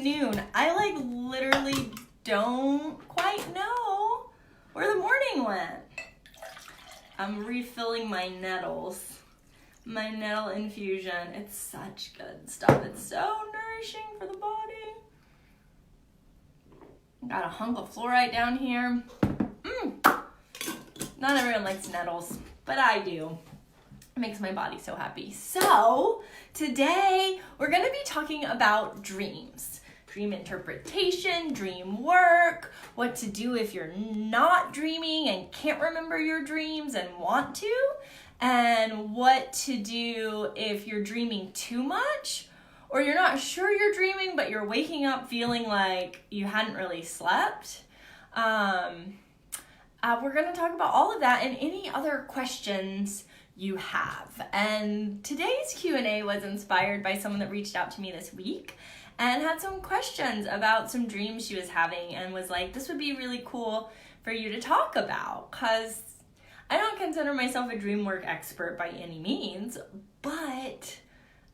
noon. I like literally don't quite know where the morning went. I'm refilling my nettles. My nettle infusion. It's such good stuff. It's so nourishing for the body. Got a hunk of fluorite down here. Not everyone likes nettles, but I do. It makes my body so happy. So today we're going to be talking about dreams. Dream interpretation, dream work, what to do if you're not dreaming and can't remember your dreams and want to, and what to do if you're dreaming too much or you're not sure you're dreaming but you're waking up feeling like you hadn't really slept. We're going to talk about all of that and any other questions you have. And today's Q&A was inspired by someone that reached out to me this week and had some questions about some dreams she was having and was like, this would be really cool for you to talk about, because I don't consider myself a dream work expert by any means, but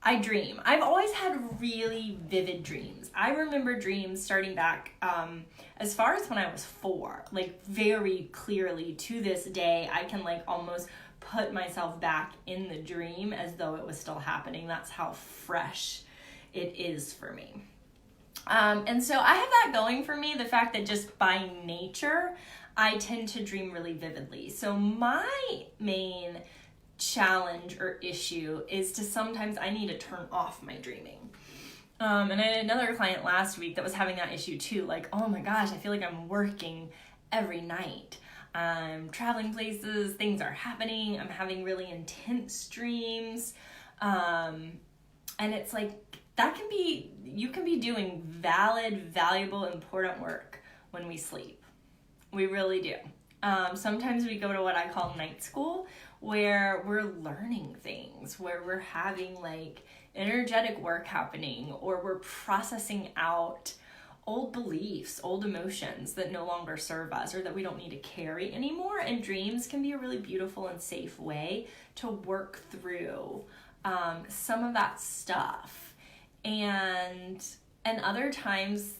I dream. I've always had really vivid dreams. I remember dreams starting back as far as when I was 4, like very clearly to this day. I can like almost put myself back in the dream as though it was still happening. That's how fresh it is for me. And so I have that going for me, the fact that just by nature, I tend to dream really vividly. So my main challenge or issue is to sometimes I need to turn off my dreaming. And I had another client last week that was having that issue too. Like, oh my gosh, I feel like I'm working every night. I'm traveling places, things are happening, I'm having really intense dreams. And it's like, you can be doing valid, valuable, important work when we sleep. We really do. Sometimes we go to what I call night school, where we're learning things, where we're having like energetic work happening, or we're processing out old beliefs, old emotions that no longer serve us or that we don't need to carry anymore. And dreams can be a really beautiful and safe way to work through some of that stuff. And other times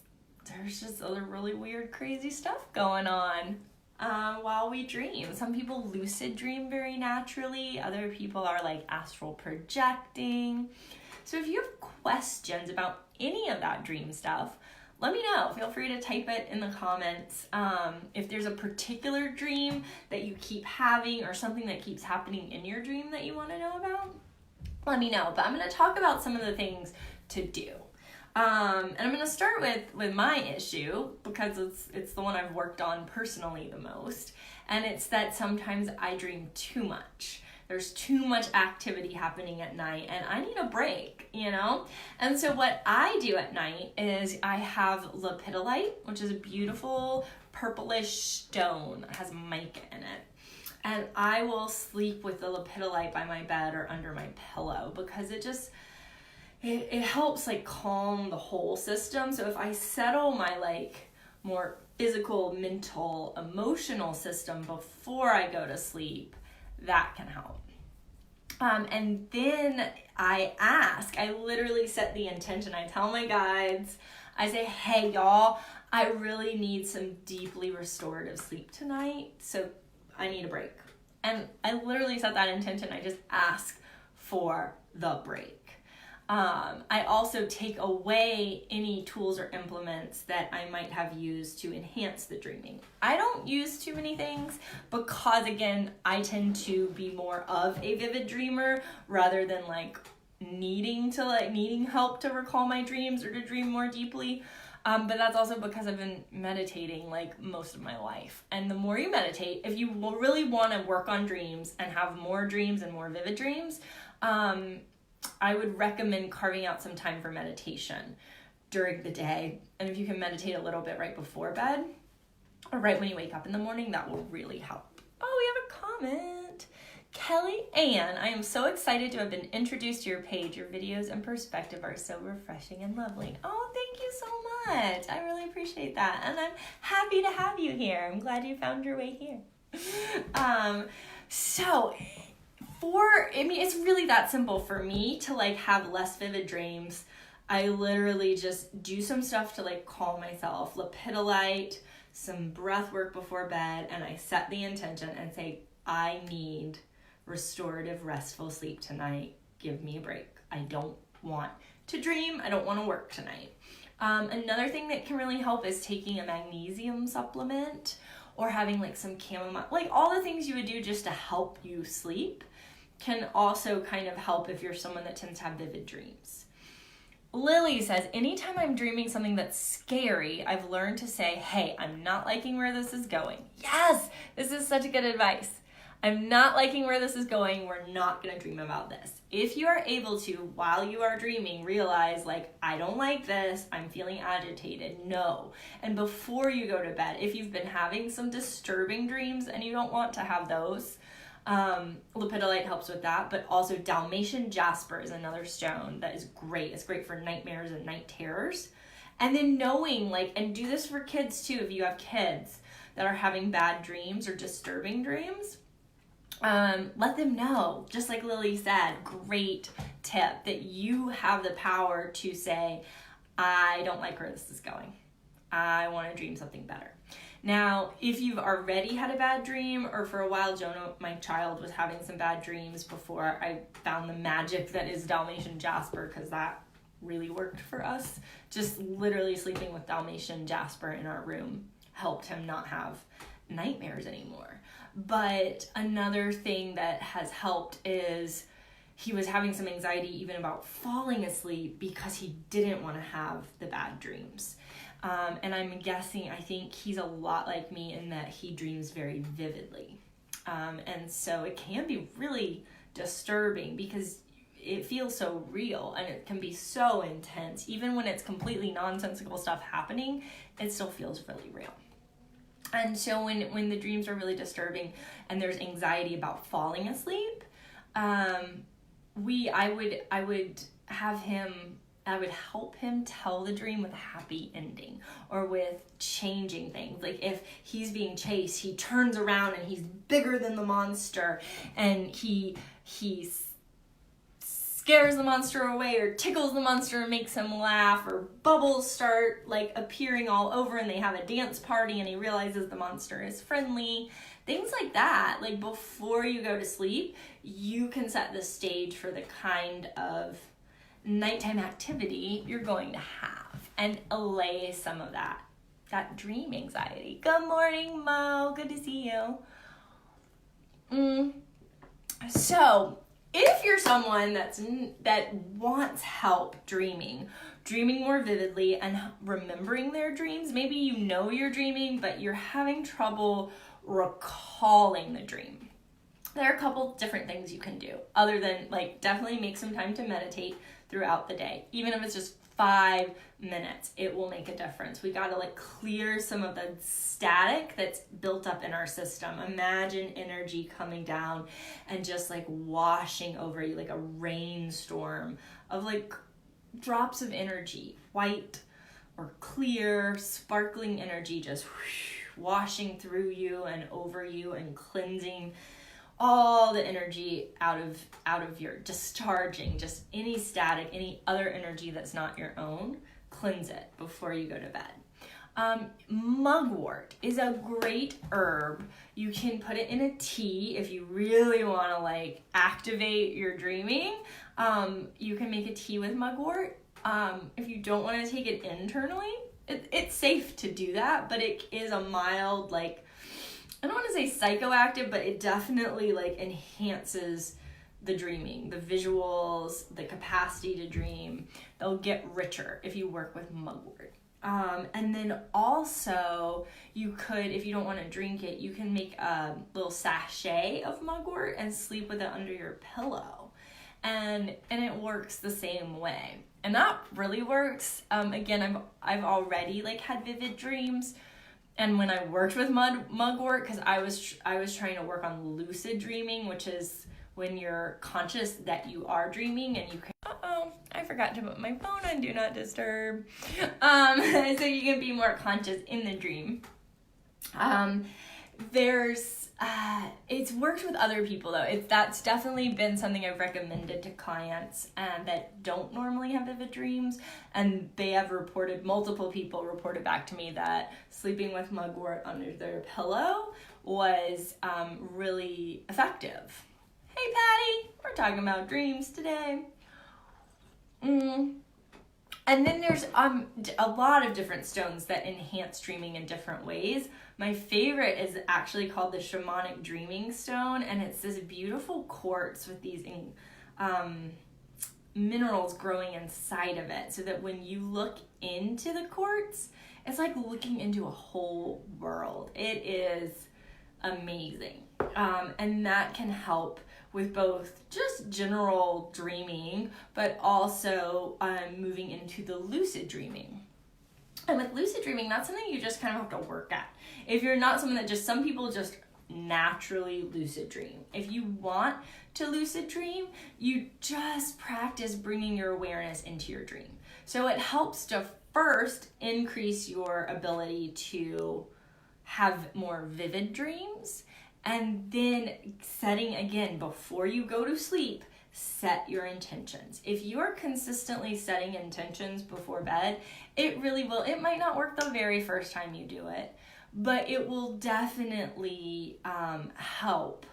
there's just other really weird, crazy stuff going on while we dream. Some people lucid dream very naturally. Other people are like astral projecting. So if you have questions about any of that dream stuff, let me know. Feel free to type it in the comments. If there's a particular dream that you keep having or something that keeps happening in your dream that you want to know about, let me know. But I'm going to talk about some of the things to do. And I'm going to start with my issue because it's the one I've worked on personally the most. And it's that sometimes I dream too much. There's too much activity happening at night and I need a break, you know? And so what I do at night is I have lepidolite, which is a beautiful purplish stone. It has mica in it. And I will sleep with the lepidolite by my bed or under my pillow because it helps like calm the whole system. So if I settle my like more physical, mental, emotional system before I go to sleep, that can help. And then I literally set the intention. I tell my guides, I say, hey y'all, I really need some deeply restorative sleep tonight. So I need a break. And I literally set that intention. I just ask for the break. I also take away any tools or implements that I might have used to enhance the dreaming. I don't use too many things because, again, I tend to be more of a vivid dreamer rather than like needing help to recall my dreams or to dream more deeply. But that's also because I've been meditating like most of my life. And the more you meditate, if you really want to work on dreams and have more dreams and more vivid dreams, I would recommend carving out some time for meditation during the day. And if you can meditate a little bit right before bed or right when you wake up in the morning, that will really help. Oh, we have a comment. Kelly Ann, I am so excited to have been introduced to your page. Your videos and perspective are so refreshing and lovely. Oh, thank you so much. I really appreciate that. And I'm happy to have you here. I'm glad you found your way here. It's really that simple for me to like have less vivid dreams I literally just do some stuff to like calm myself, lepidolite, some breath work before bed, and I set the intention and say, I need restorative, restful sleep tonight. Give me a break. I don't want to dream. I don't want to work tonight. Another thing that can really help is taking a magnesium supplement or having like some chamomile, like all the things you would do just to help you sleep can also kind of help if you're someone that tends to have vivid dreams. Lily says, anytime I'm dreaming something that's scary, I've learned to say, hey, I'm not liking where this is going. Yes, this is such good advice. I'm not liking where this is going. We're not going to dream about this. If you are able to, while you are dreaming, realize like, I don't like this. I'm feeling agitated. No. And before you go to bed, if you've been having some disturbing dreams and you don't want to have those, lepidolite helps with that, but also Dalmatian jasper is another stone that is great. It's great for nightmares and night terrors. And then knowing like, and do this for kids too, if you have kids that are having bad dreams or disturbing dreams, let them know, just like Lily said, great tip, that you have the power to say, I don't like where this is going. I want to dream something better. Now, if you've already had a bad dream, or for a while, Jonah, my child, was having some bad dreams before I found the magic that is Dalmatian jasper, because that really worked for us. Just literally sleeping with Dalmatian jasper in our room helped him not have nightmares anymore. But another thing that has helped is he was having some anxiety even about falling asleep because he didn't want to have the bad dreams. And I'm guessing, I think he's a lot like me in that he dreams very vividly. And so it can be really disturbing because it feels so real and it can be so intense. Even when it's completely nonsensical stuff happening, it still feels really real. And so when the dreams are really disturbing and there's anxiety about falling asleep, I would help him tell the dream with a happy ending or with changing things. Like if he's being chased, he turns around and he's bigger than the monster and he scares the monster away or tickles the monster and makes him laugh, or bubbles start like appearing all over and they have a dance party and he realizes the monster is friendly. Things like that, like before you go to sleep, you can set the stage for the kind of nighttime activity you're going to have and allay some of that dream anxiety. Good morning, Mo. Good to see you. So if you're someone that wants help dreaming more vividly and remembering their dreams, maybe you know you're dreaming, but you're having trouble recalling the dream. There are a couple different things you can do other than like definitely make some time to meditate throughout the day. Even if it's just 5 minutes, it will make a difference. We got to like clear some of the static that's built up in our system. Imagine energy coming down and just like washing over you like a rainstorm of like drops of energy, white or clear, sparkling energy, just washing through you and over you and cleansing all the energy out of your, discharging just any static, any other energy that's not your own. Cleanse it before you go to bed. Mugwort is a great herb. You can put it in a tea if you really want to like activate your dreaming. You can make a tea with mugwort. If you don't want to take it internally, it's safe to do that, but it is a mild, like, I don't want to say psychoactive, but it definitely like enhances the dreaming, the visuals, the capacity to dream. They'll get richer if you work with mugwort. And then also you could, if you don't want to drink it, you can make a little sachet of mugwort and sleep with it under your pillow. And it works the same way. And that really works. Again, I've already like had vivid dreams. And when I worked with mugwort, because I was trying to work on lucid dreaming, which is when you're conscious that you are dreaming and you can, I forgot to put my phone on Do Not Disturb. So you can be more conscious in the dream. It's worked with other people though. That's definitely been something I've recommended to clients that don't normally have vivid dreams, and they have multiple people reported back to me that sleeping with mugwort under their pillow was really effective. Hey Patty, we're talking about dreams today. And then there's a lot of different stones that enhance dreaming in different ways. My favorite is actually called the shamanic dreaming stone, and it's this beautiful quartz with these minerals growing inside of it, so that when you look into the quartz, it's like looking into a whole world. It is amazing. And that can help with both just general dreaming, but also moving into the lucid dreaming. And with lucid dreaming, that's something you just kind of have to work at. If you're not someone that some people just naturally lucid dream. If you want to lucid dream, you just practice bringing your awareness into your dream. So it helps to first increase your ability to have more vivid dreams, and then setting, again, before you go to sleep, set your intentions. If you are consistently setting intentions before bed, it really will. It might not work the very first time you do it, but it will definitely help.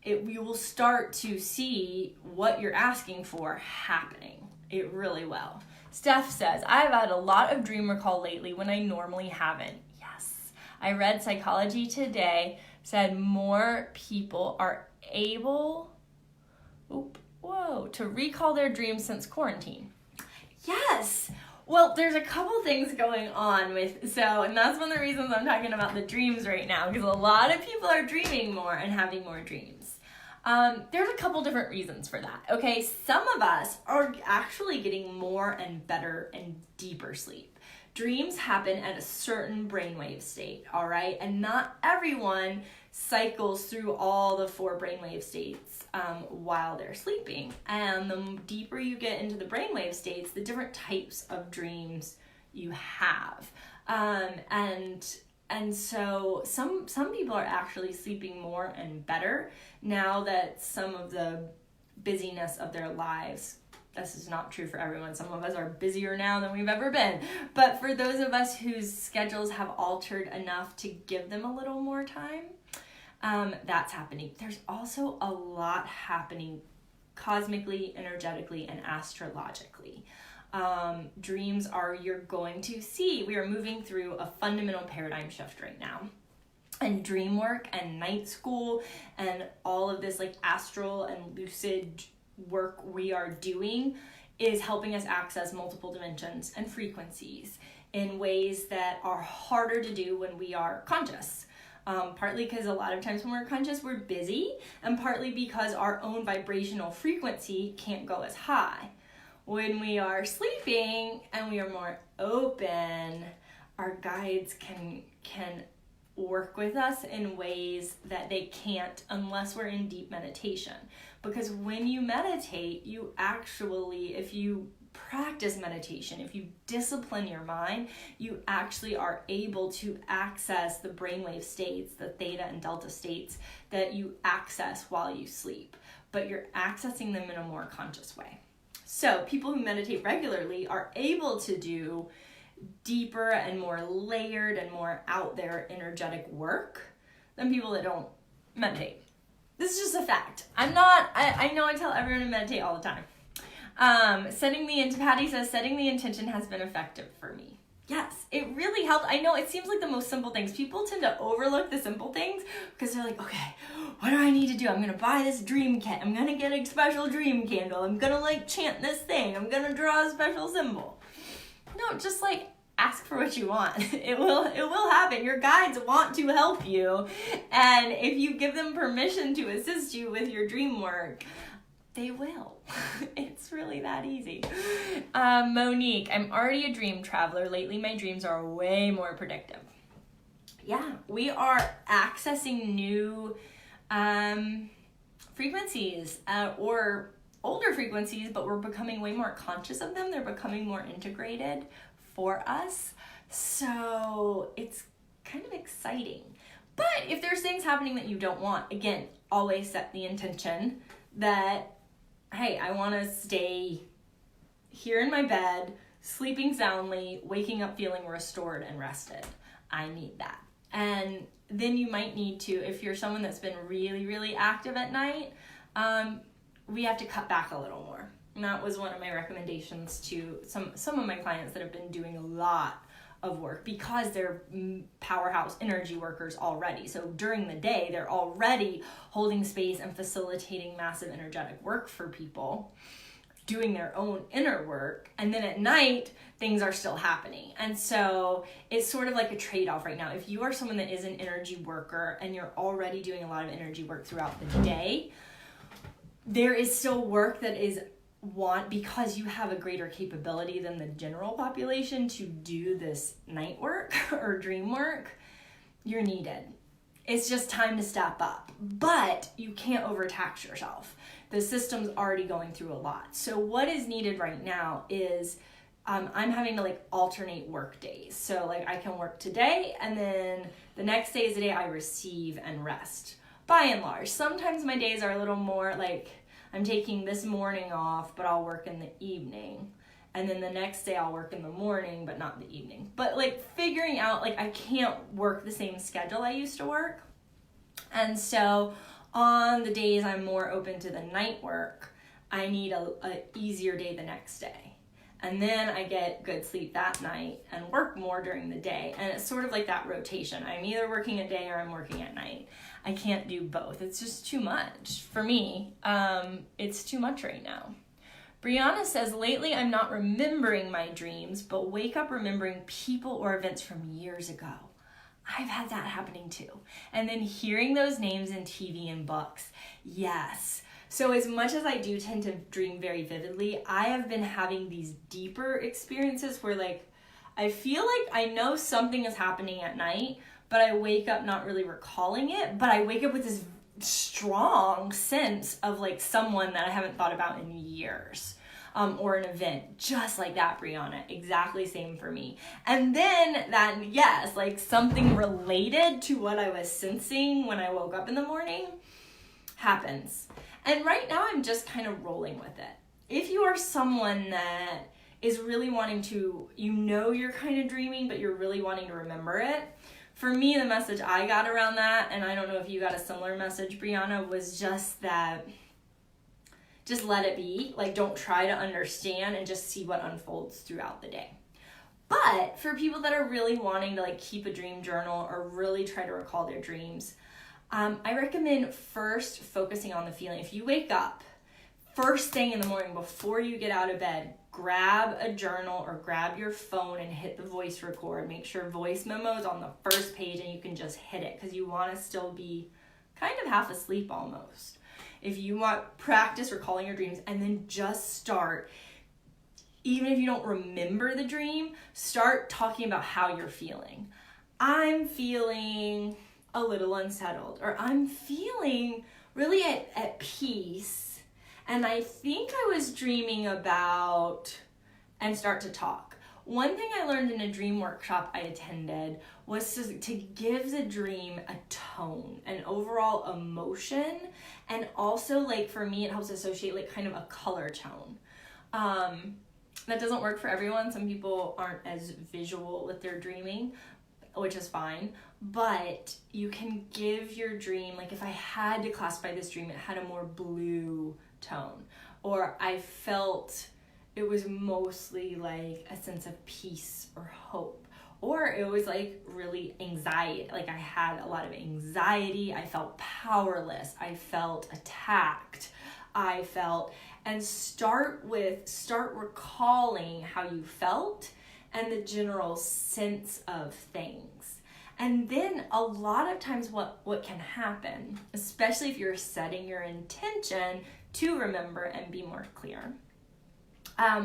You will start to see what you're asking for happening. It really will. Steph says, I've had a lot of dream recall lately when I normally haven't. Yes. I read Psychology Today said more people are able to recall their dreams since quarantine. Yes. Well, there's a couple things going on and that's one of the reasons I'm talking about the dreams right now, because a lot of people are dreaming more and having more dreams. There's a couple different reasons for that. Okay, some of us are actually getting more and better and deeper sleep. Dreams happen at a certain brainwave state, all right? And not everyone cycles through all the 4 brainwave states while they're sleeping. And the deeper you get into the brainwave states, the different types of dreams you have. And so some people are actually sleeping more and better now that some of the busyness of their lives. This is not true for everyone. Some of us are busier now than we've ever been. But for those of us whose schedules have altered enough to give them a little more time, that's happening. There's also a lot happening cosmically, energetically, and astrologically. Dreams you're going to see, we are moving through a fundamental paradigm shift right now. And dream work and night school and all of this like astral and lucid work we are doing is helping us access multiple dimensions and frequencies in ways that are harder to do when we are conscious. Partly because a lot of times when we're conscious, we're busy, and partly because our own vibrational frequency can't go as high. When we are sleeping and we are more open, our guides can work with us in ways that they can't unless we're in deep meditation. Because when you meditate, you actually, if you practice meditation, if you discipline your mind, you actually are able to access the brainwave states, the theta and delta states that you access while you sleep, but you're accessing them in a more conscious way. So people who meditate regularly are able to do deeper and more layered and more out there energetic work than people that don't meditate. This is just a fact. I know I tell everyone to meditate all the time. Patty says, setting the intention has been effective for me. Yes, it really helped. I know it seems like the most simple things. People tend to overlook the simple things because they're like, okay, what do I need to do? I'm going to buy this dream kit. I'm going to get a special dream candle. I'm going to chant this thing. I'm going to draw a special symbol. No, just ask for what you want. It will happen. Your guides want to help you. And if you give them permission to assist you with your dream work, they will. It's really that easy. Monique, I'm already a dream traveler. Lately, my dreams are way more predictive. Yeah, we are accessing new frequencies or older frequencies, but we're becoming way more conscious of them. They're becoming more integrated for us. So it's kind of exciting. But if there's things happening that you don't want, again, always set the intention that, hey, I want to stay here in my bed, sleeping soundly, waking up feeling restored and rested. I need that. And then you might need to, if you're someone that's been really, really active at night, we have to cut back a little more. And that was one of my recommendations to some of my clients that have been doing a lot of work because they're powerhouse energy workers already. So during the day, they're already holding space and facilitating massive energetic work for people, doing their own inner work. And then at night, things are still happening. And so it's sort of like a trade-off right now. If you are someone that is an energy worker and you're already doing a lot of energy work throughout the day, there is still work that is because you have a greater capability than the general population to do this night work or dream work, you're needed. It's just time to step up, but you can't overtax yourself. The system's already going through a lot. So what is needed right now is I'm having to alternate work days. So I can work today and then the next day is the day I receive and rest. By and large, sometimes my days are a little more I'm taking this morning off, but I'll work in the evening. And then the next day I'll work in the morning, but not the evening. But figuring out, I can't work the same schedule I used to work. And so on the days I'm more open to the night work, I need a easier day the next day. And then I get good sleep that night and work more during the day. And it's sort of like that rotation. I'm either working at day or I'm working at night. I can't do both. It's just too much for me. It's too much right now. Brianna says, lately I'm not remembering my dreams, but wake up remembering people or events from years ago. I've had that happening too. And then hearing those names in TV and books. Yes. So as much as I do tend to dream very vividly, I have been having these deeper experiences where I feel like I know something is happening at night, but I wake up not really recalling it, but I wake up with this strong sense of someone that I haven't thought about in years, or an event, just like that, Brianna, exactly same for me. And then that, yes, something related to what I was sensing when I woke up in the morning happens. And right now I'm just kind of rolling with it. If you are someone that is really wanting to, you're kind of dreaming, but you're really wanting to remember it, for me, the message I got around that, and I don't know if you got a similar message, Brianna, was just that, just let it be. Don't try to understand and just see what unfolds throughout the day. But for people that are really wanting to keep a dream journal or really try to recall their dreams, I recommend first focusing on the feeling. If you wake up, first thing in the morning before you get out of bed, grab a journal or grab your phone and hit the voice record. Make sure voice memo is on the first page and you can just hit it because you want to still be kind of half asleep almost. If you want practice recalling your dreams, and then just start, even if you don't remember the dream, start talking about how you're feeling. I'm feeling a little unsettled, or I'm feeling really at peace. And I think I was dreaming about, and start to talk. One thing I learned in a dream workshop I attended was to give the dream a tone, an overall emotion, and also for me it helps associate kind of a color tone. That doesn't work for everyone. Some people aren't as visual with their dreaming, which is fine, but you can give your dream, if I had to classify this dream, it had a more blue tone, or I felt it was mostly a sense of peace or hope, or it was really anxiety, I had a lot of anxiety, I felt powerless, I felt attacked, and start recalling how you felt and the general sense of things. And then a lot of times what can happen, especially if you're setting your intention to remember and be more clear,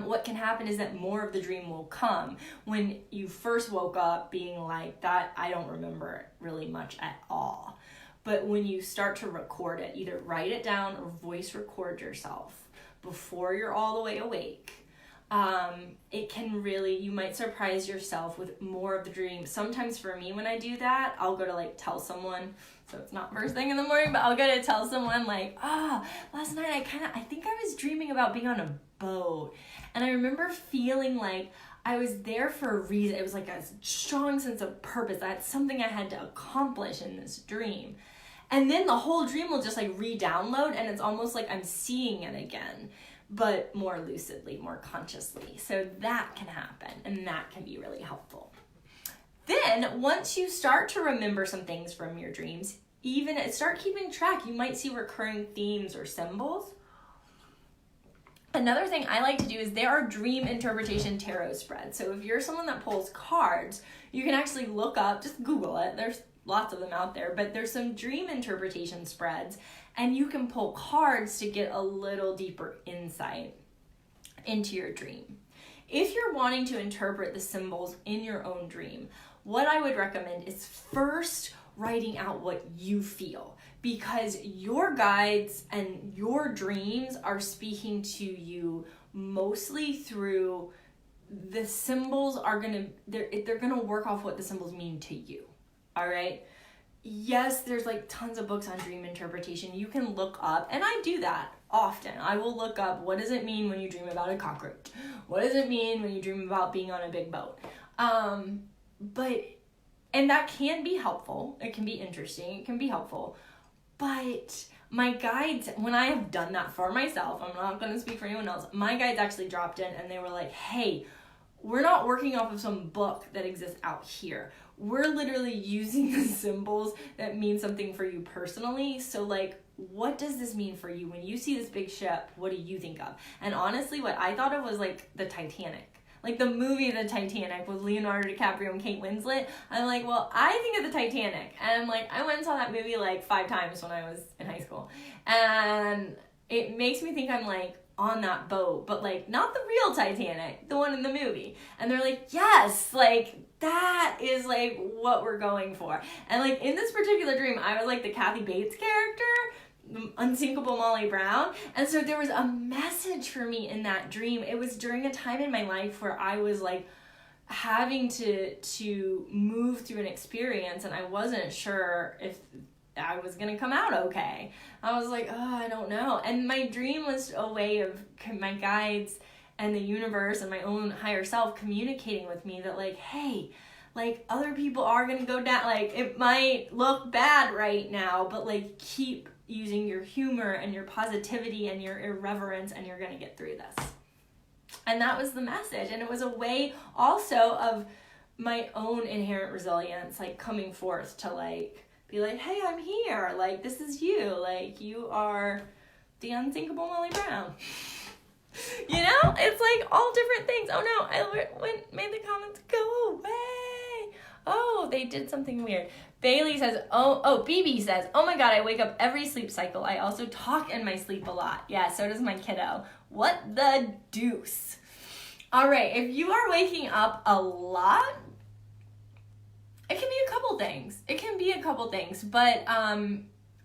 what can happen is that more of the dream will come when you first woke up being that. I don't remember really much at all. But when you start to record it, either write it down or voice record yourself before you're all the way awake, it can really, you might surprise yourself with more of the dream. Sometimes for me, when I do that, I'll go to like tell someone, so it's not first thing in the morning, but I'll go to tell someone like, last night I think I was dreaming about being on a boat. And I remember feeling like I was there for a reason. It was like a strong sense of purpose. That's something I had to accomplish in this dream. And then the whole dream will just like re-download, and it's almost like I'm seeing it again, but more lucidly, more consciously. So that can happen, and that can be really helpful. Then once you start to remember some things from your dreams, even start keeping track, you might see recurring themes or symbols. Another thing I like to do is there are dream interpretation tarot spreads. So if you're someone that pulls cards, you can actually look up, just Google it. There's lots of them out there, but there's some dream interpretation spreads, and you can pull cards to get a little deeper insight into your dream. If you're wanting to interpret the symbols in your own dream, what I would recommend is first writing out what you feel, because your guides and your dreams are speaking to you mostly through the symbols. They're gonna work off what the symbols mean to you. All right. Yes, there's like tons of books on dream interpretation. You can look up, and I do that often. I will look up, what does it mean when you dream about a cockroach? What does it mean when you dream about being on a big boat? And that can be helpful. It can be interesting. It can be helpful. But my guides, when I have done that for myself, I'm not going to speak for anyone else, my guides actually dropped in and they were like, hey, we're not working off of some book that exists out here. We're literally using the symbols that mean something for you personally. So like, what does this mean for you? When you see this big ship, what do you think of? And honestly, what I thought of was like the Titanic. Like the movie The Titanic with Leonardo DiCaprio and Kate Winslet. I'm like, well, I think of the Titanic. And like, I went and saw that movie like 5 times when I was in high school. And it makes me think I'm like on that boat, but like not the real Titanic, the one in the movie. And they're like, yes, like that is like what we're going for. And like in this particular dream, I was like the Kathy Bates character, Unsinkable Molly Brown. And so there was a message for me in that dream. It was during a time in my life where I was like having to move through an experience, and I wasn't sure if I was gonna come out okay. I was like, oh, I don't know. And my dream was a way of my guides and the universe and my own higher self communicating with me that like, hey, like other people are gonna go down, like it might look bad right now, but like keep using your humor and your positivity and your irreverence, and you're gonna get through this. And that was the message. And it was a way also of my own inherent resilience, like coming forth to like be like, hey, I'm here, like this is you, like you are the unsinkable Molly Brown. You know, it's like all different things. Oh no, I made the comments go away. Oh, they did something weird. Bailey says, BB says, oh my God, I wake up every sleep cycle. I also talk in my sleep a lot. Yeah, so does my kiddo. What the deuce? All right, if you are waking up a lot, it can be a couple things. But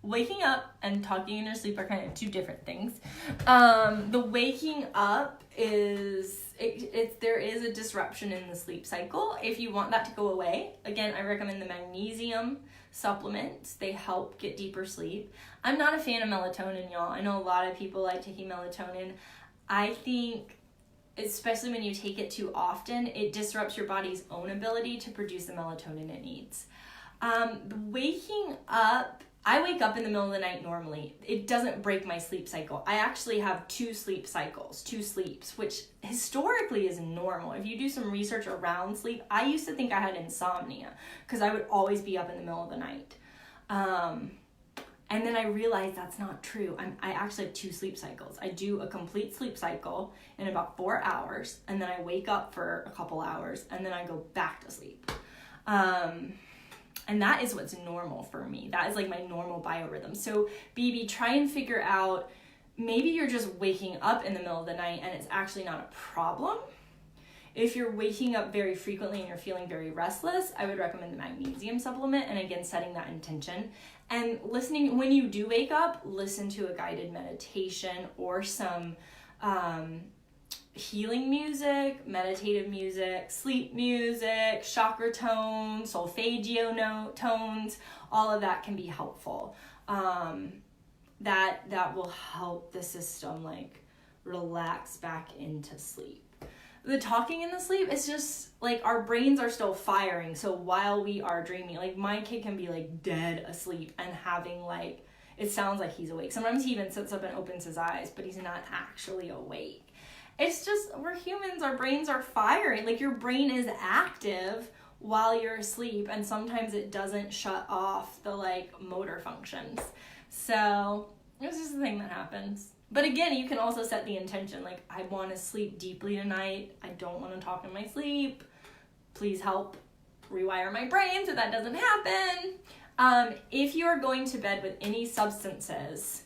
waking up and talking in your sleep are kind of two different things. The waking up is, there is a disruption in the sleep cycle. If you want that to go away, again, I recommend the magnesium supplements. They help get deeper sleep. I'm not a fan of melatonin, y'all. I know a lot of people like taking melatonin. I think, especially when you take it too often, it disrupts your body's own ability to produce the melatonin it needs. Waking up, I wake up in the middle of the night normally. It doesn't break my sleep cycle. I actually have 2 sleep cycles, 2 sleeps, which historically is normal. If you do some research around sleep, I used to think I had insomnia because I would always be up in the middle of the night. And then I realized that's not true. I actually have 2 sleep cycles. I do a complete sleep cycle in about 4 hours, and then I wake up for a couple hours, and then I go back to sleep. And that is what's normal for me. That is like my normal biorhythm. So BB, try and figure out, maybe you're just waking up in the middle of the night and it's actually not a problem. If you're waking up very frequently and you're feeling very restless, I would recommend the magnesium supplement, and again, setting that intention. And listening, when you do wake up, listen to a guided meditation or some healing music, meditative music, sleep music, chakra tones, solfeggio tones, all of that can be helpful. That will help the system like relax back into sleep. The talking in the sleep is just like our brains are still firing. So while we are dreaming, like my kid can be like dead asleep and having like, it sounds like he's awake. Sometimes he even sits up and opens his eyes, but he's not actually awake. It's just, we're humans, our brains are firing. Like your brain is active while you're asleep, and sometimes it doesn't shut off the like motor functions. So it's just a thing that happens. But again, you can also set the intention, like I want to sleep deeply tonight. I don't want to talk in my sleep. Please help rewire my brain so that doesn't happen. If you are going to bed with any substances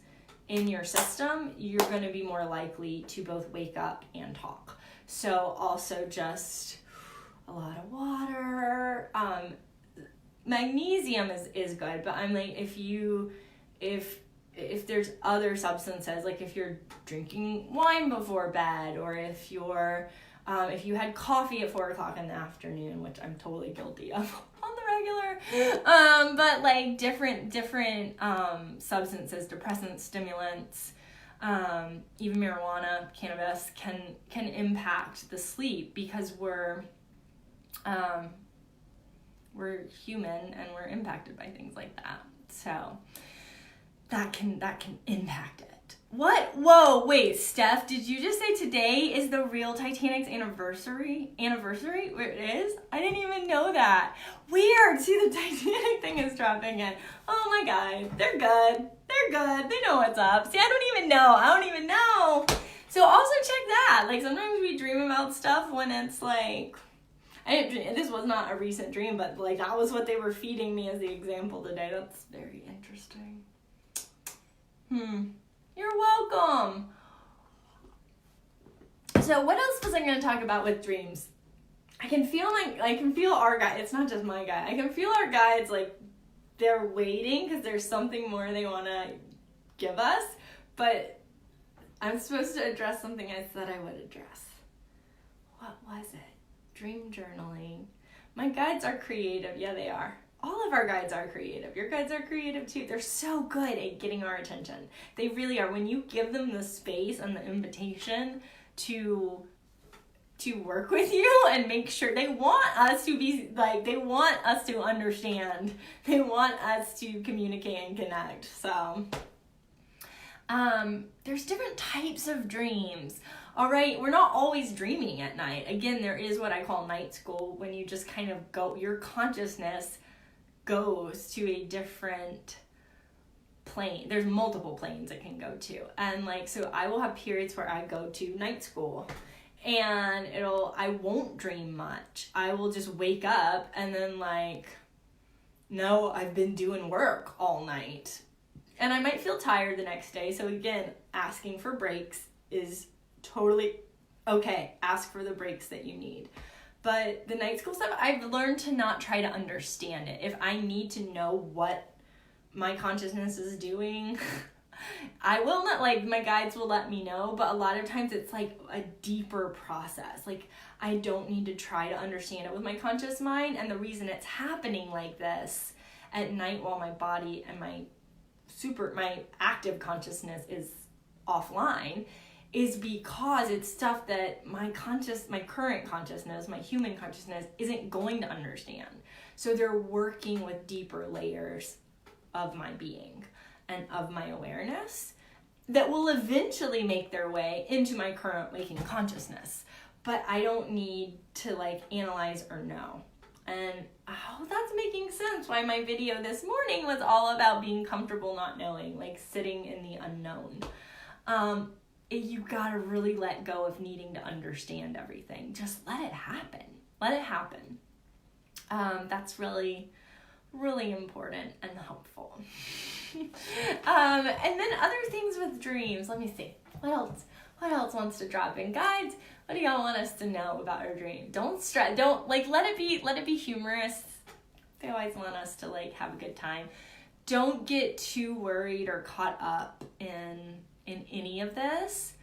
in your system, you're going to be more likely to both wake up and talk. So also just a lot of water. Magnesium is good, but I'm like, if there's other substances, like if you're drinking wine before bed, or if you had coffee at 4 o'clock in the afternoon, which I'm totally guilty of on the regular, but like different substances, depressants, stimulants, even marijuana, cannabis can impact the sleep, because we're human and we're impacted by things like that. So that can impact it. What? Whoa, wait, Steph, did you just say today is the real Titanic's anniversary? Where it is? I didn't even know that. Weird. See, the Titanic thing is dropping in. Oh my God. They're good. They know what's up. See, I don't even know. So also check that. Like sometimes we dream about stuff when it's like, this was not a recent dream, but like that was what they were feeding me as the example today. That's very interesting. You're welcome. So what else was I going to talk about with dreams? I can feel our guide. It's not just my guide. I can feel our guides like they're waiting because there's something more they want to give us. But I'm supposed to address something I said I would address. What was it? Dream journaling. My guides are creative. Yeah, they are. All of our guides are creative. Your guides are creative too. They're so good at getting our attention. They really are. When you give them the space and the invitation to work with you and make sure, they want us to be like, they want us to understand. They want us to communicate and connect. So there's different types of dreams. All right, we're not always dreaming at night. Again, there is what I call night school, when you just kind of go, your consciousness goes to a different plane. There's multiple planes it can go to. And like, so I will have periods where I go to night school and I won't dream much. I will just wake up and then like, no, I've been doing work all night. And I might feel tired the next day. So again, asking for breaks is totally okay. Ask for the breaks that you need. But the night school stuff, I've learned to not try to understand it. If I need to know what my consciousness is doing, I will not, like, my guides will let me know, but a lot of times it's like a deeper process. Like, I don't need to try to understand it with my conscious mind. And the reason it's happening like this at night while my body and my active consciousness is offline is because it's stuff that my current consciousness, my human consciousness isn't going to understand. So they're working with deeper layers of my being and of my awareness that will eventually make their way into my current waking consciousness. But I don't need to like analyze or know. And that's making sense why my video this morning was all about being comfortable not knowing, like sitting in the unknown. You gotta really let go of needing to understand everything. Just let it happen. Let it happen. That's really, really important and helpful. And then other things with dreams. Let me see. What else wants to drop in? Guides, what do y'all want us to know about our dream? Don't stress. Don't let it be humorous. They always want us to like have a good time. Don't get too worried or caught up in any of this.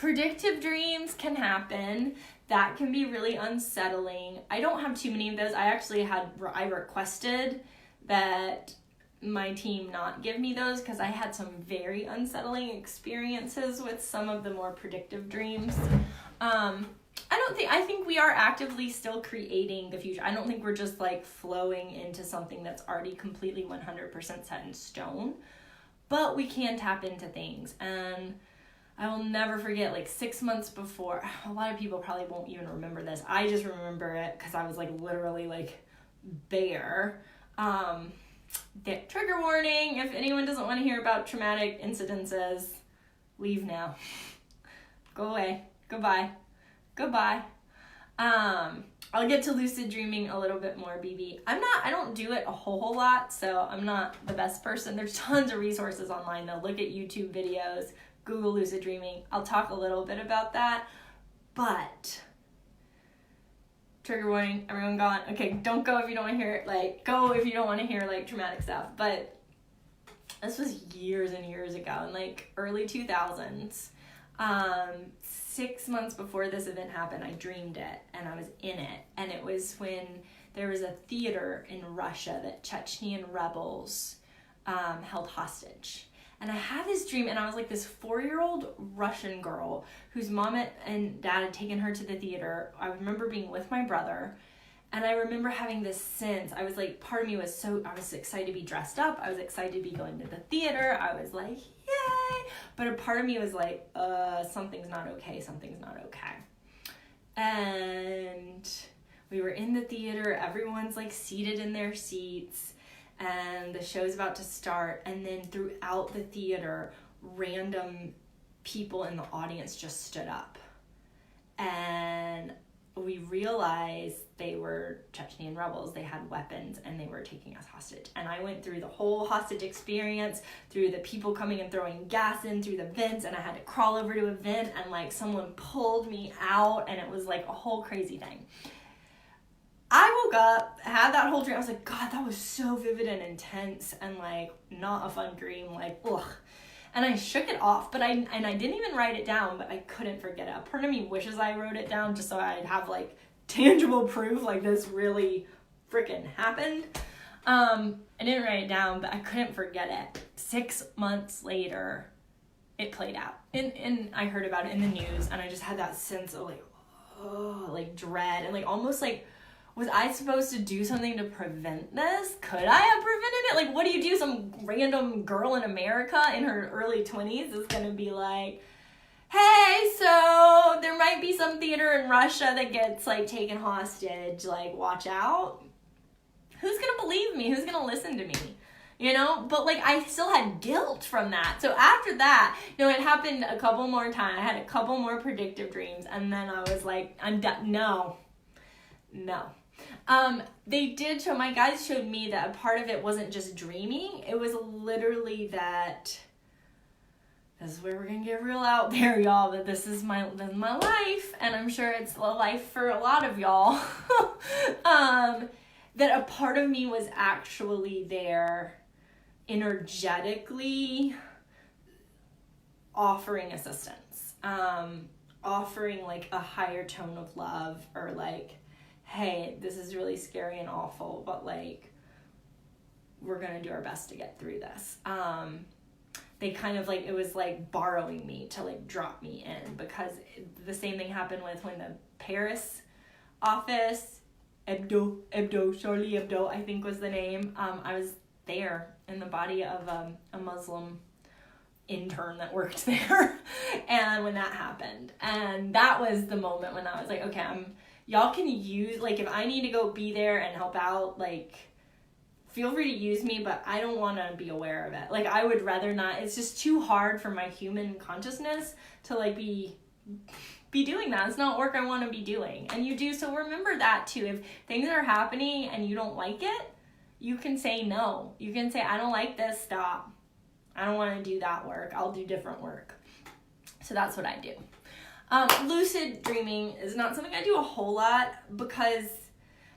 predictive dreams can happen. That can be really unsettling. I don't have too many of those. I requested that my team not give me those because I had some very unsettling experiences with some of the more predictive dreams. I think we are actively still creating the future. I don't think we're just like flowing into something that's already completely 100% set in stone, but we can tap into things. And I will never forget, like 6 months before, a lot of people probably won't even remember this. I just remember it because I was like literally like there. Trigger warning, if anyone doesn't want to hear about traumatic incidences, leave now. Go away. Goodbye. I'll get to lucid dreaming a little bit more, BB. I don't do it a whole lot, so I'm not the best person. There's tons of resources online though. Look at YouTube videos, Google lucid dreaming. I'll talk a little bit about that, but trigger warning, everyone gone. Okay, don't go if you don't want to hear it. Like, go if you don't want to hear like traumatic stuff. But this was years and years ago, in like early 2000s. 6 months before this event happened, I dreamed it and I was in it. And it was when there was a theater in Russia that Chechnyan rebels held hostage. And I had this dream, and I was like this 4-year-old Russian girl whose mom and dad had taken her to the theater. I remember being with my brother, and I remember having this sense. I was like, part of me was I was excited to be dressed up. I was excited to be going to the theater. I was like, yay! But a part of me was like, something's not okay. And we were in the theater. Everyone's like seated in their seats. And the show's about to start, and then throughout the theater, random people in the audience just stood up. And we realized they were Chechnyan rebels. They had weapons, and they were taking us hostage. And I went through the whole hostage experience, through the people coming and throwing gas in through the vents, and I had to crawl over to a vent, and like someone pulled me out, and it was like a whole crazy thing. I woke up, had that whole dream. I was like, God, that was so vivid and intense and like not a fun dream. Like, ugh. And I shook it off, but I didn't even write it down, but I couldn't forget it. A part of me wishes I wrote it down just so I'd have like tangible proof like this really freaking happened. I didn't write it down, but I couldn't forget it. 6 months later, it played out. And I heard about it in the news, and I just had that sense of like, oh, like dread and like almost like, was I supposed to do something to prevent this? Could I have prevented it? Like, what do you do? Some random girl in America in her early 20s is going to be like, hey, so there might be some theater in Russia that gets, like, taken hostage. Like, watch out. Who's going to believe me? Who's going to listen to me? You know? But, like, I still had guilt from that. So after that, you know, it happened a couple more times. I had a couple more predictive dreams. And then I was like, I'm done. No. They did show, my guides showed me that a part of it wasn't just dreaming. It was literally that, this is where we're going to get real out there, y'all, that this is my life, and I'm sure it's a life for a lot of y'all, that a part of me was actually there energetically offering assistance, offering like a higher tone of love, or like, hey, this is really scary and awful, but like, we're going to do our best to get through this. They kind of like, it was like borrowing me to like drop me in, because the same thing happened with when the Paris office, Charlie Hebdo, I think was the name. I was there in the body of a Muslim intern that worked there. And when that happened, and that was the moment when I was like, okay, y'all can use, like, if I need to go be there and help out, like, feel free to use me, but I don't want to be aware of it. Like, I would rather not. It's just too hard for my human consciousness to, like, be doing that. It's not work I want to be doing. And you do, so remember that, too. If things are happening and you don't like it, you can say no. You can say, I don't like this, stop. I don't want to do that work. I'll do different work. So that's what I do. Lucid dreaming is not something I do a whole lot, because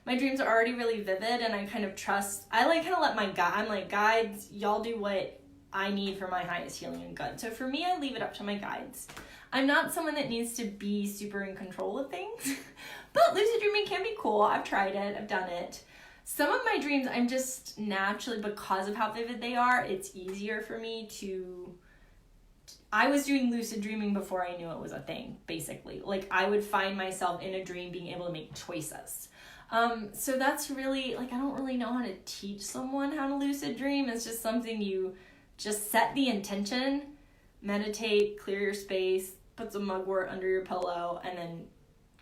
my dreams are already really vivid, and I kind of trust, I like kind of let I'm like, guides, y'all do what I need for my highest healing and good. So for me, I leave it up to my guides. I'm not someone that needs to be super in control of things, but lucid dreaming can be cool. I've tried it, I've done it. Some of my dreams, I'm just naturally, because of how vivid they are, it's easier for me to... I was doing lucid dreaming before I knew it was a thing, basically. Like, I would find myself in a dream being able to make choices. So that's really, like, I don't really know how to teach someone how to lucid dream. It's just something you just set the intention, meditate, clear your space, put some mugwort under your pillow, and then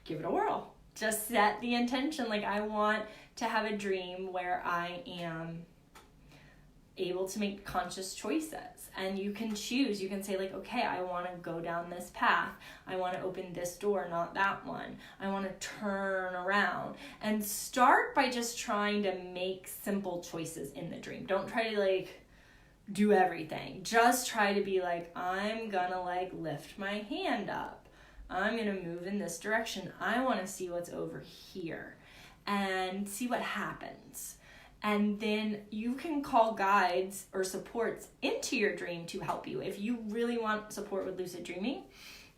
give it a whirl. Just set the intention. Like, I want to have a dream where I am able to make conscious choices, and you can choose. You can say, like, okay, I want to go down this path, I want to open this door, not that one, I want to turn around, and start by just trying to make simple choices in the dream. Don't try to like do everything. Just try to be like, I'm gonna like lift my hand up, I'm gonna move in this direction, I want to see what's over here, and see what happens. And then you can call guides or supports into your dream to help you. If you really want support with lucid dreaming,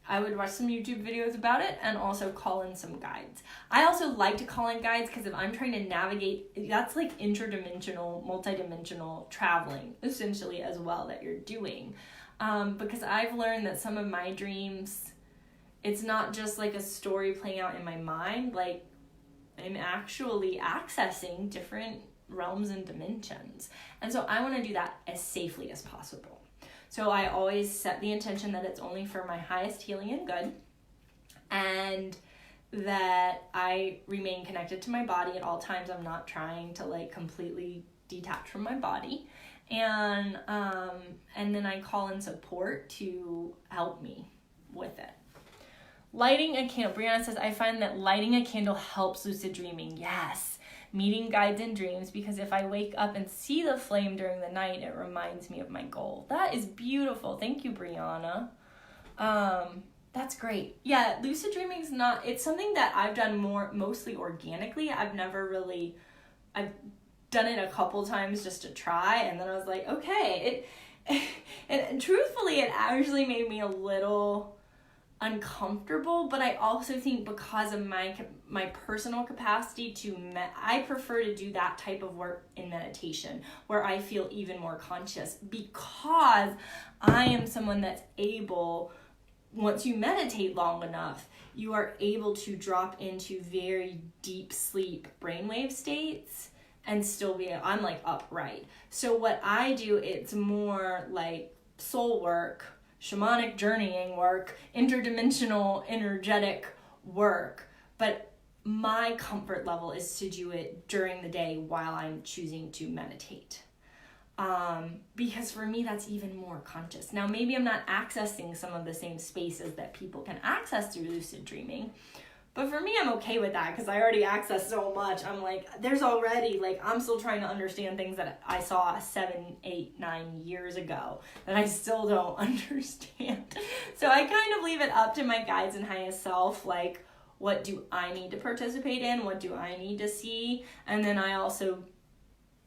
I would watch some YouTube videos about it and also call in some guides. I also like to call in guides because if I'm trying to navigate, that's like interdimensional, multidimensional traveling, essentially, as well, that you're doing. Because I've learned that some of my dreams, it's not just like a story playing out in my mind. Like, I'm actually accessing different realms and dimensions. And so I want to do that as safely as possible. So I always set the intention that it's only for my highest healing and good, and that I remain connected to my body at all times. I'm not trying to like completely detach from my body. And then I call in support to help me with it. Lighting a candle. Brianna says, I find that lighting a candle helps lucid dreaming. Yes. Meeting guides in dreams, because if I wake up and see the flame during the night, it reminds me of my goal. That is beautiful. Thank you, Brianna. That's great. Yeah, lucid dreaming is not, it's something that I've done mostly organically. I've done it a couple times just to try, and then I was like, okay. And truthfully, it actually made me a little uncomfortable, but I also think because of my personal capacity I prefer to do that type of work in meditation, where I feel even more conscious, because I am someone that's able, once you meditate long enough, you are able to drop into very deep sleep brainwave states and still I'm like upright. So what I do, it's more like soul work, shamanic journeying work, interdimensional, energetic work. But my comfort level is to do it during the day while I'm choosing to meditate. Because for me, that's even more conscious. Now, maybe I'm not accessing some of the same spaces that people can access through lucid dreaming, but for me, I'm okay with that because I already access so much. I'm like, I'm still trying to understand things that I saw 7, 8, 9 years ago that I still don't understand. So I kind of leave it up to my guides and highest self, like, what do I need to participate in? What do I need to see? And then I also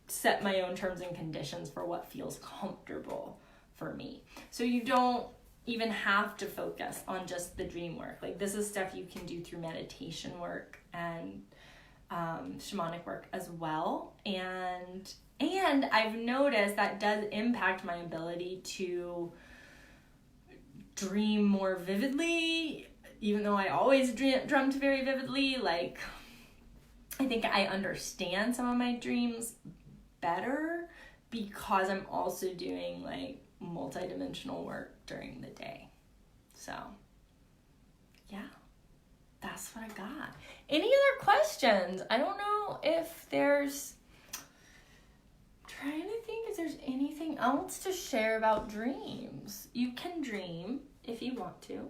set my own terms and conditions for what feels comfortable for me. So you don't even have to focus on just the dream work. Like, this is stuff you can do through meditation work and shamanic work as well. And I've noticed that does impact my ability to dream more vividly, even though I always dreamt very vividly. Like, I think I understand some of my dreams better because I'm also doing like multidimensional work during the day. So yeah, that's what I got. Any other questions? I don't know if there's, trying to think if there's anything else to share about dreams. You can dream if you want to.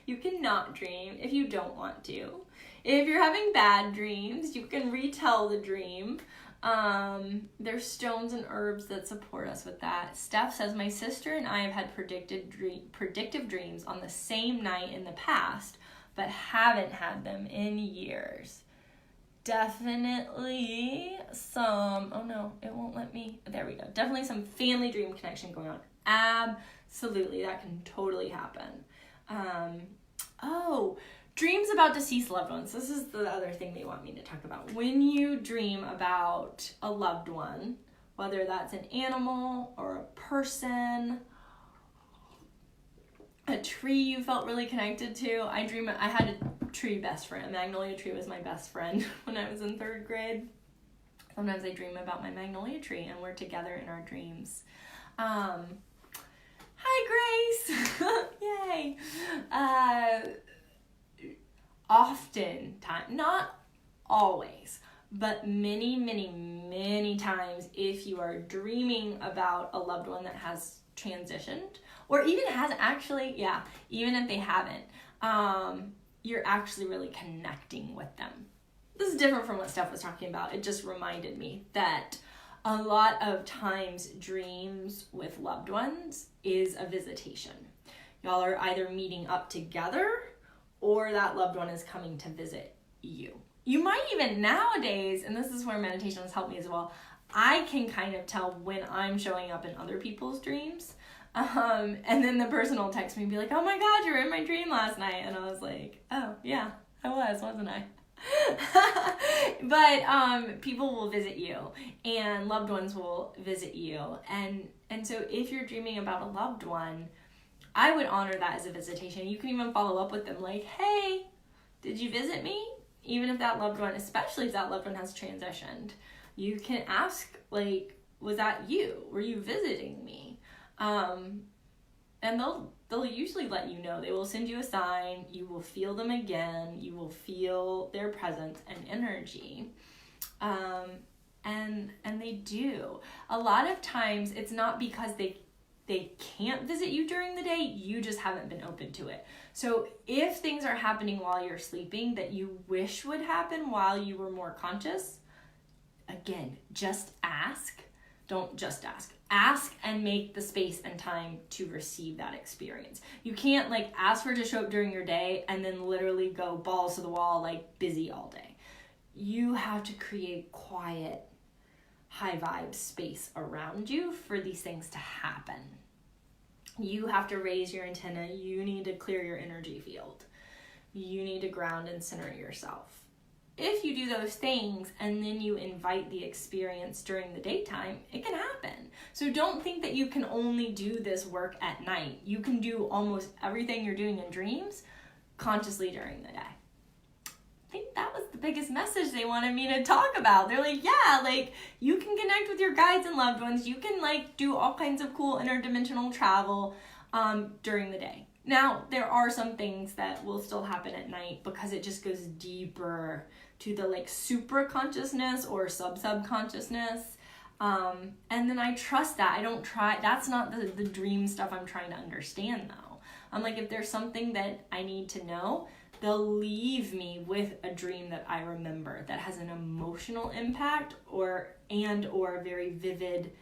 You can not dream if you don't want to. If you're having bad dreams, you can retell the dream. There's stones and herbs that support us with that. Steph says, my sister and I have had predictive dreams on the same night in the past, but haven't had them in years. Definitely some, oh no, it won't let me, there we go. Definitely some family dream connection going on. Absolutely, that can totally happen. Oh, dreams about deceased loved ones. This is the other thing they want me to talk about. When you dream about a loved one, whether that's an animal or a person, a tree you felt really connected to. I had a tree best friend. A magnolia tree was my best friend when I was in 3rd grade. Sometimes I dream about my magnolia tree and we're together in our dreams. Hi, Grace. Yay. Oftentimes, not always, but many, many, many times, if you are dreaming about a loved one that has transitioned, or even has actually, even if they haven't, you're actually really connecting with them. This is different from what Steph was talking about. It just reminded me that a lot of times dreams with loved ones is a visitation. Y'all are either meeting up together or that loved one is coming to visit you. You might even nowadays, and this is where meditation has helped me as well, I can kind of tell when I'm showing up in other people's dreams. And then the person will text me and be like, oh my God, you were in my dream last night. And I was like, oh yeah, I was, wasn't I? But people will visit you and loved ones will visit you. And so if you're dreaming about a loved one, I would honor that as a visitation. You can even follow up with them like, hey, did you visit me? Even if that loved one, especially if that loved one has transitioned, you can ask, like, was that you? Were you visiting me? And they'll usually let you know. They will send you a sign. You will feel them again. You will feel their presence and energy. And they do. A lot of times it's not because they can't visit you during the day, you just haven't been open to it. So if things are happening while you're sleeping that you wish would happen while you were more conscious, again, just ask. Don't just ask. Ask and make the space and time to receive that experience. You can't like ask for it to show up during your day and then literally go balls to the wall, like busy all day. You have to create quiet, high vibe space around you for these things to happen. You have to raise your antenna. You need to clear your energy field. You need to ground and center yourself. If you do those things and then you invite the experience during the daytime, it can happen. So don't think that you can only do this work at night. You can do almost everything you're doing in dreams consciously during the day. I think that was the biggest message they wanted me to talk about. They're like, yeah, like you can connect with your guides and loved ones. You can like do all kinds of cool interdimensional travel during the day. Now, there are some things that will still happen at night because it just goes deeper to the like super consciousness or subconsciousness. And then I trust that. I don't try, that's not the dream stuff I'm trying to understand though. I'm like, if there's something that I need to know, they'll leave me with a dream that I remember that has an emotional impact or very vivid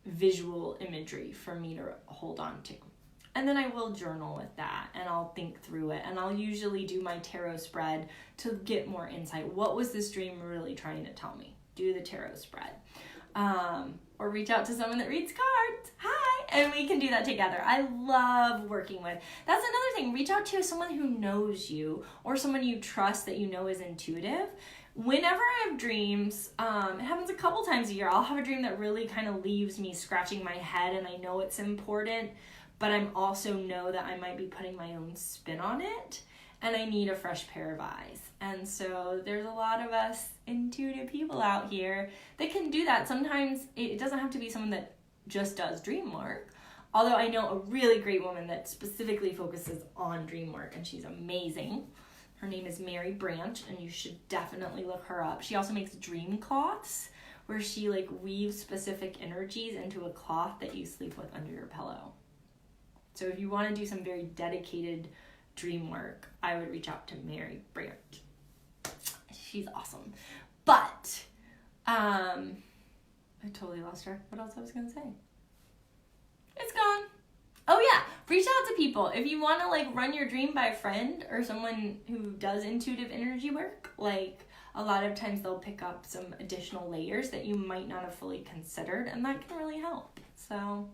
visual imagery for me to hold on to. And then I will journal with that and I'll think through it and I'll usually do my tarot spread to get more insight. What was this dream really trying to tell me? Do the tarot spread. Or reach out to someone that reads cards. Hi! And we can do that together. I love working with. That's another thing. Reach out to someone who knows you or someone you trust that you know is intuitive. Whenever I have dreams, it happens a couple times a year. I'll have a dream that really kind of leaves me scratching my head and I know it's important, but I also know that I might be putting my own spin on it and I need a fresh pair of eyes. And so there's a lot of us intuitive people out here that can do that. Sometimes it doesn't have to be someone that just does dream work. Although I know a really great woman that specifically focuses on dream work and she's amazing. Her name is Mary Branch and you should definitely look her up. She also makes dream cloths where she like weaves specific energies into a cloth that you sleep with under your pillow. So if you want to do some very dedicated dream work, I would reach out to Mary Branch. She's awesome. But I totally lost her. What else I was going to say? It's gone. Oh yeah, reach out to people. If you want to like run your dream by a friend or someone who does intuitive energy work, like a lot of times they'll pick up some additional layers that you might not have fully considered and that can really help. So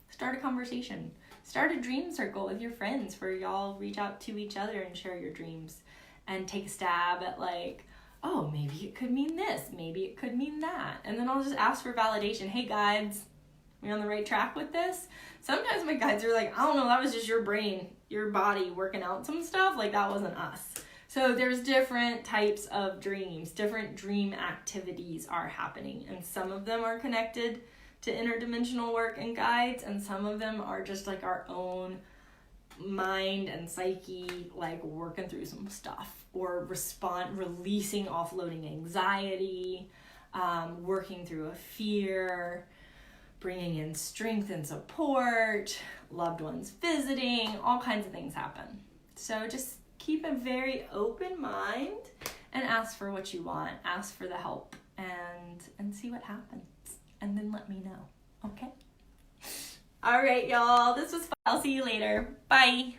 start a conversation. start a dream circle with your friends where y'all reach out to each other and share your dreams and take a stab at like, oh, maybe it could mean this, maybe it could mean that. And then I'll just ask for validation. Hey guides, we on the right track with this? Sometimes my guides are like, I don't know, that was just your brain, your body working out some stuff, like that wasn't us. So there's different types of dreams, different dream activities are happening, and some of them are connected to interdimensional work and guides, and some of them are just like our own mind and psyche, like working through some stuff or releasing, offloading anxiety, working through a fear, bringing in strength and support, loved ones visiting, all kinds of things happen. So just keep a very open mind and ask for what you want, ask for the help, and see what happens, and then let me know, okay? All right, y'all, this was fun. I'll see you later. Bye.